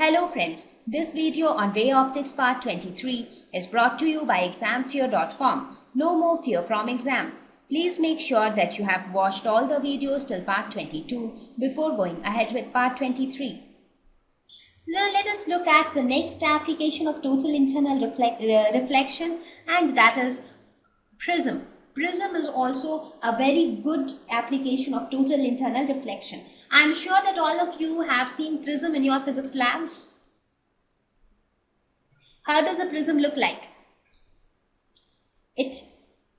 Hello friends, this video on Ray Optics Part 23 is brought to you by examfear.com. No more fear from exam. Please make sure that you have watched all the videos till Part 22 before going ahead with Part 23. Now let us look at the next application of total internal reflection, and that is prism. Prism is also a very good application of total internal reflection. I am sure that all of you have seen prism in your physics labs. How does a prism look like?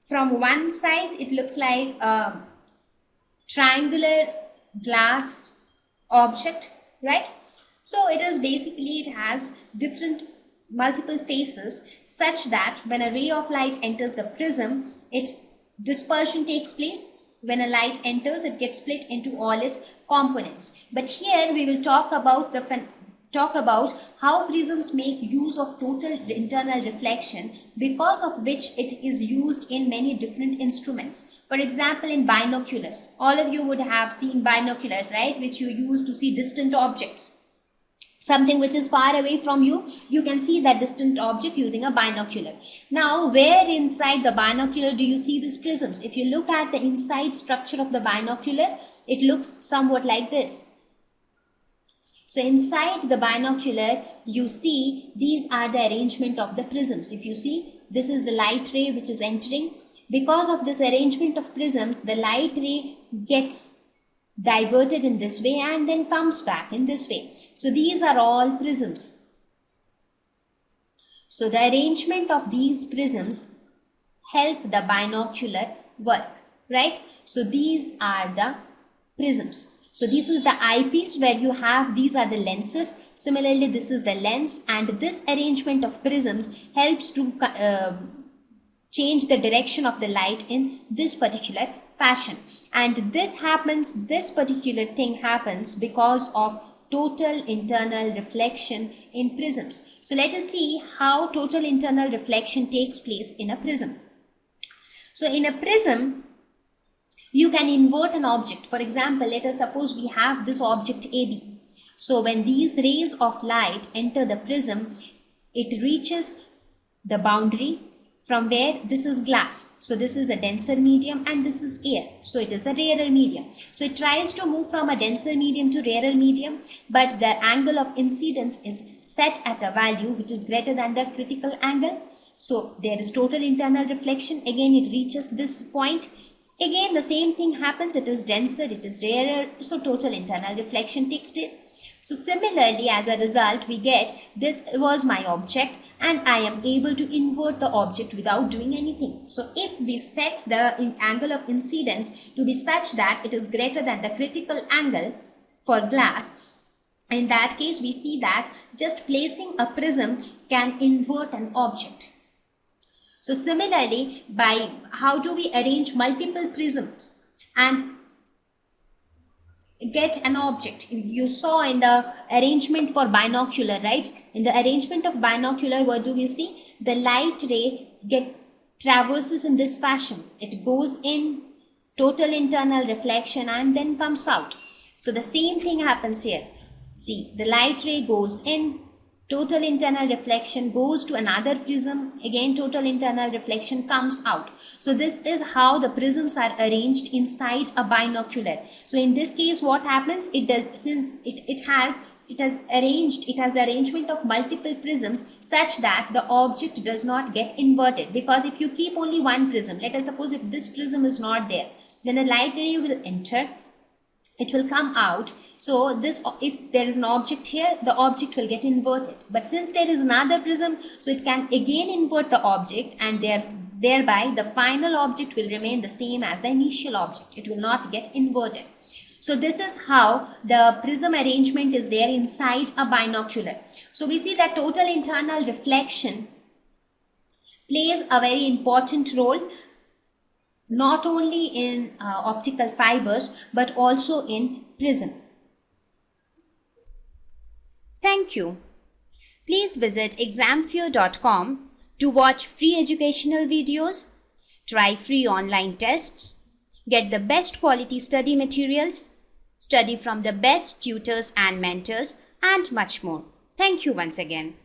From one side, it looks like a triangular glass object, right? So it has different multiple faces such that when a ray of light enters the prism, dispersion takes place. When a light enters, it gets split into all its components. But here we will talk about how prisms make use of total internal reflection, because of which it is used in many different instruments. For example, in binoculars, all of you would have seen binoculars, right, which you use to see distant objects. Something which is far away from you, you can see that distant object using a binocular. Now, where inside the binocular do you see these prisms? If you look at the inside structure of the binocular, it looks somewhat like this. So inside the binocular, you see these are the arrangement of the prisms. If you see, this is the light ray which is entering. Because of this arrangement of prisms, the light ray gets diverted in this way and then comes back in this way. So these are all prisms. So the arrangement of these prisms help the binocular work, right? So these are the prisms. So this is the eyepiece where you have, these are the lenses. Similarly, this is the lens, and this arrangement of prisms helps to change the direction of the light in this particular fashion. And this particular thing happens because of total internal reflection in prisms. So let us see how total internal reflection takes place in a prism. So in a prism, you can invert an object. For example, let us suppose we have this object AB. So when these rays of light enter the prism, it reaches the boundary from where this is glass. So this is a denser medium and this is air. So it is a rarer medium. So it tries to move from a denser medium to rarer medium, but the angle of incidence is set at a value which is greater than the critical angle. So there is total internal reflection. Again, it reaches this point. Again, the same thing happens. It is denser, it is rarer. So total internal reflection takes place. So similarly, as a result, we get this was my object and I am able to invert the object without doing anything. So if we set the angle of incidence to be such that it is greater than the critical angle for glass, in that case, we see that just placing a prism can invert an object. So similarly, by how do we arrange multiple prisms and get an object? You saw in the arrangement for binocular, right? In the arrangement of binocular, what do we see? The light ray traverses in this fashion. It goes in, total internal reflection, and then comes out. So the same thing happens here. See, the light ray goes in, total internal reflection goes to another prism, again total internal reflection comes out. So this is how the prisms are arranged inside a binocular. So in this case, what happens? It has the arrangement of multiple prisms such that the object does not get inverted. Because if you keep only one prism, let us suppose if this prism is not there, then a light ray will enter, it will come out. So if there is an object here, the object will get inverted. But since there is another prism, so it can again invert the object, and thereby the final object will remain the same as the initial object. It will not get inverted. So this is how the prism arrangement is there inside a binocular. So we see that total internal reflection plays a very important role, not only in optical fibers, but also in prism. Thank you. Please visit examfear.com to watch free educational videos, try free online tests, get the best quality study materials, study from the best tutors and mentors, and much more. Thank you once again.